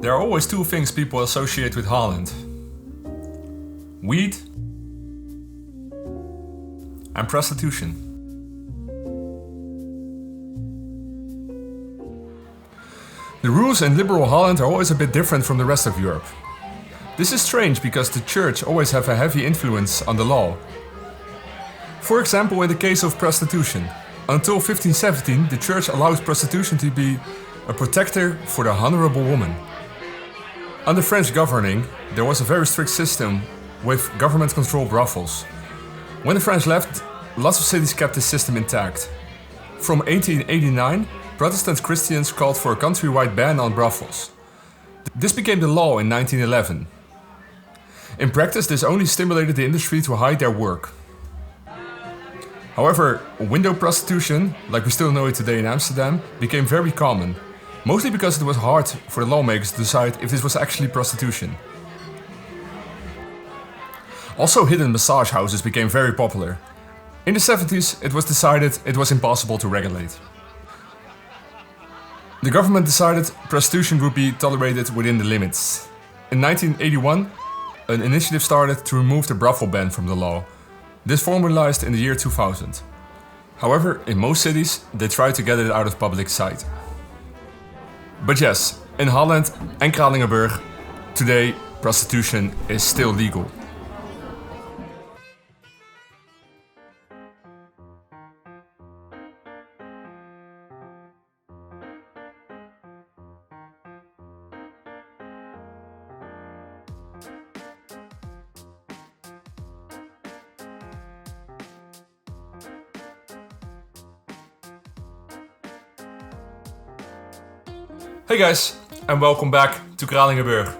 There are always two things people associate with Holland. Weed and prostitution. The rules in liberal Holland are always a bit different from the rest of Europe. This is strange because the church always have a heavy influence on the law. For example, in the case of prostitution. Until 1517, the church allowed prostitution to be a protector for the honorable woman. Under French governing, there was a very strict system with government-controlled brothels. When the French left, lots of cities kept this system intact. From 1889, Protestant Christians called for a countrywide ban on brothels. This became the law in 1911. In practice, this only stimulated the industry to hide their work. However, window prostitution, like we still know it today in Amsterdam, became very common. Mostly because it was hard for the lawmakers to decide if this was actually prostitution. Also, hidden massage houses became very popular. In the 70s, it was decided it was impossible to regulate. The government decided prostitution would be tolerated within the limits. In 1981, an initiative started to remove the brothel ban from the law. This formalized in the year 2000. However, in most cities, they tried to get it out of public sight. But yes, in Holland and Kralingenburgh, today prostitution is still legal. Hey guys, and welcome back to Kralingenburgh.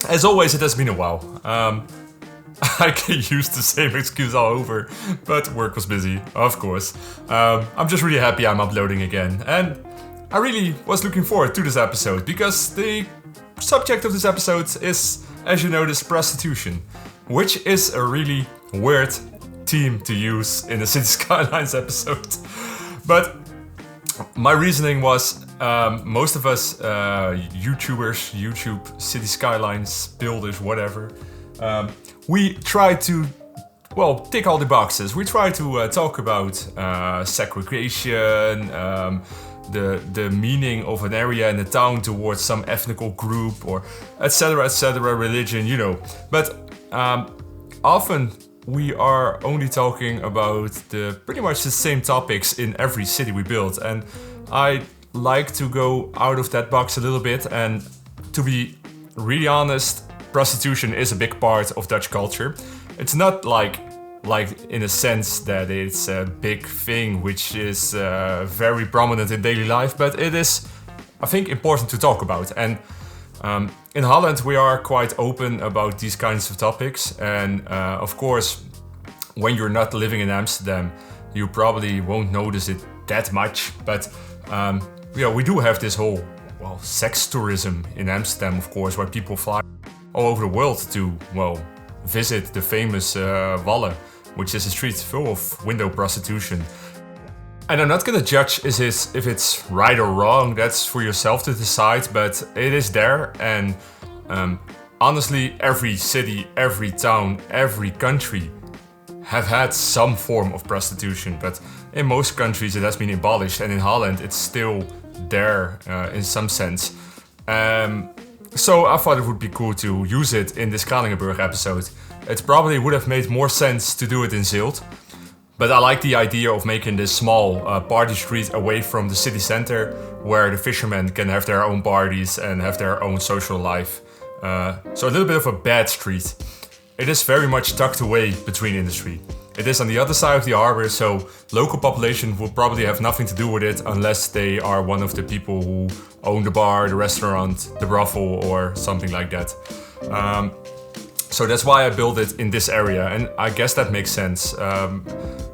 As always, it has been a while. I can use the same excuse all over, but work was busy, of course. I'm just really happy I'm uploading again, and I really was looking forward to this episode, because the subject of this episode is, as you notice, prostitution, which is a really weird theme to use in a Cities Skylines episode. But my reasoning was, most of us YouTubers, YouTube, City Skylines, builders, whatever, we try to, tick all the boxes. We try to talk about segregation, the meaning of an area in a town towards some ethnical group, or etc., religion, you know. But often we are only talking about pretty much the same topics in every city we build, and I like to go out of that box a little bit. And to be really honest, prostitution is a big part of Dutch culture. It's not like in a sense that it's a big thing which is very prominent in daily life, but it is, I think, important to talk about. And in Holland we are quite open about these kinds of topics, and of course when you're not living in Amsterdam you probably won't notice it that much, but we do have this whole sex tourism in Amsterdam, of course, where people fly all over the world to visit the famous Wallen, which is a street full of window prostitution. And I'm not gonna judge if it's right or wrong, that's for yourself to decide, but it is there. And honestly, every city, every town, every country have had some form of prostitution, but in most countries it has been abolished, and in Holland it's still there in some sense. So I thought it would be cool to use it in this Kralingenburgh episode. It probably would have made more sense to do it in ZILT, but I like the idea of making this small party street away from the city center, where the fishermen can have their own parties and have their own social life. So a little bit of a bad street. It is very much tucked away between industry. It is on the other side of the harbor, so local population will probably have nothing to do with it unless they are one of the people who own the bar, the restaurant, the brothel, or something like that. So that's why I built it in this area, and I guess that makes sense.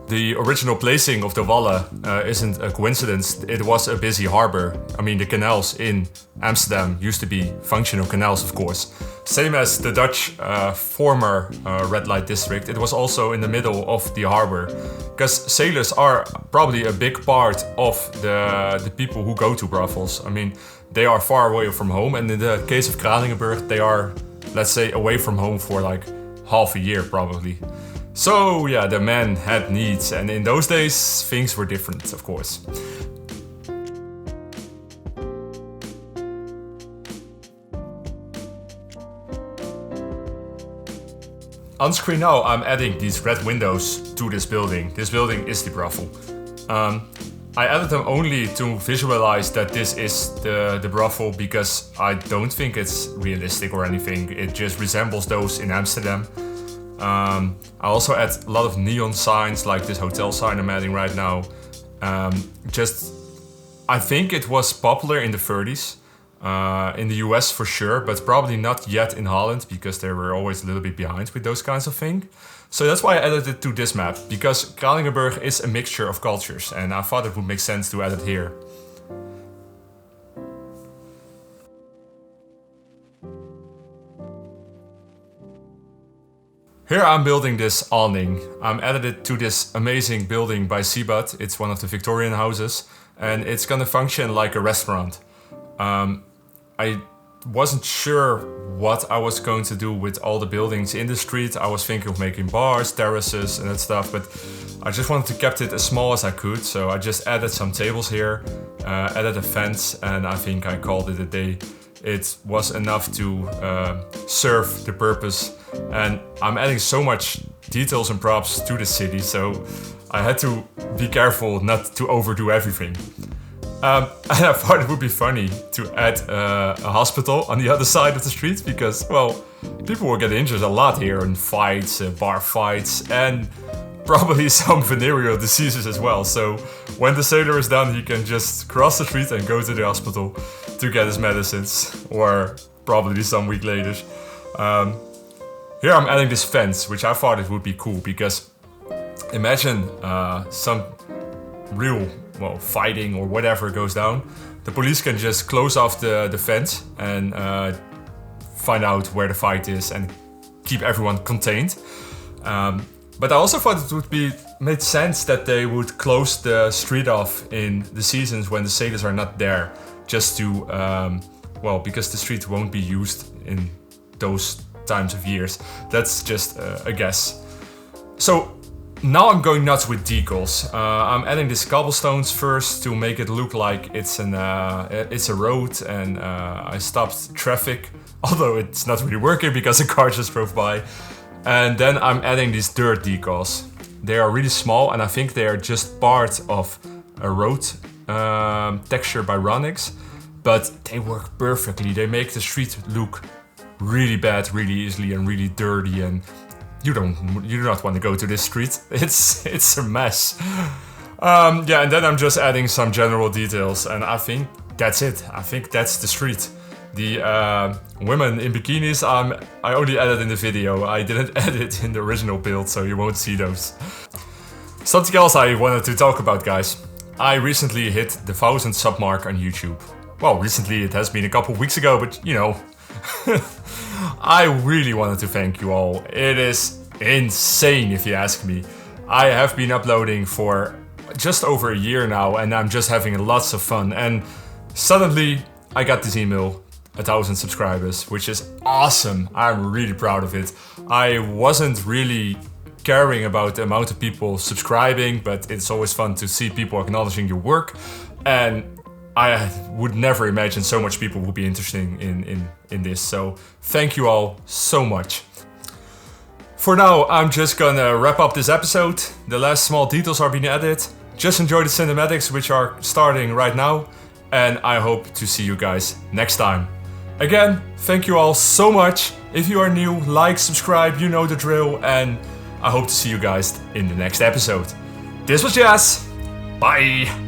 The original placing of the Wallen isn't a coincidence. It was a busy harbor. I mean, the canals in Amsterdam used to be functional canals, of course. Same as the Dutch former red light district, it was also in the middle of the harbor. Because sailors are probably a big part of the people who go to brothels. I mean, they are far away from home. And in the case of Kralingenburgh, they are, let's say, away from home for like half a year probably. So yeah, the man had needs, and in those days things were different, of course. On screen now, I'm adding these red windows to this building. This building is the brothel. I added them only to visualize that this is the brothel, because I don't think it's realistic or anything. It just resembles those in Amsterdam. I also add a lot of neon signs, like this hotel sign I'm adding right now. I think it was popular in the 30s. In the US for sure, but probably not yet in Holland, because they were always a little bit behind with those kinds of things. So that's why I added it to this map, because Kralingenburgh is a mixture of cultures, and I thought it would make sense to add it here. Here I'm building this awning. I'm added it to this amazing building by Seabud. It's one of the Victorian houses, and it's gonna function like a restaurant. I wasn't sure what I was going to do with all the buildings in the street. I was thinking of making bars, terraces and that stuff, but I just wanted to keep it as small as I could. So I just added some tables here, added a fence, and I think I called it a day. It was enough to serve the purpose. And I'm adding so much details and props to the city, so I had to be careful not to overdo everything. And I thought it would be funny to add a hospital on the other side of the street, because, well, people will get injured a lot here in fights, bar fights, and probably some venereal diseases as well. So when the sailor is done, he can just cross the street and go to the hospital to get his medicines, or probably some week later. Here I'm adding this fence, which I thought it would be cool, because imagine some real fighting or whatever goes down. The police can just close off the fence and find out where the fight is and keep everyone contained. But I also thought it would made sense that they would close the street off in the seasons when the sailors are not there, just to because the street won't be used in those times of years. That's just a guess. So now I'm going nuts with decals. I'm adding these cobblestones first to make it look like it's a road, and I stopped traffic, although it's not really working because a car just drove by. And then I'm adding these dirt decals. They are really small, and I think they are just part of a road texture by Ronyx, but they work perfectly. They make the street look really bad really easily and really dirty, and you do not want to go to this street. It's a mess. And then I'm just adding some general details, and I think that's it. I think that's the street. The women in bikinis, I only added in the video. I didn't edit in the original build, so you won't see those. Something else I wanted to talk about, guys. I recently hit the 1,000 sub mark on YouTube. Well, recently it has been a couple weeks ago, but you know. I really wanted to thank you all. It is insane if you ask me. I have been uploading for just over a year now, and I'm just having lots of fun. And suddenly I got this email, 1,000 subscribers, which is awesome. I'm really proud of it. I wasn't really caring about the amount of people subscribing, but it's always fun to see people acknowledging your work. And I would never imagine so much people would be interested in this. So thank you all so much. For now, I'm just gonna wrap up this episode. The last small details are being added. Just enjoy the cinematics, which are starting right now. And I hope to see you guys next time. Again, thank you all so much. If you are new, like, subscribe, you know the drill. And I hope to see you guys in the next episode. This was GHz. Bye.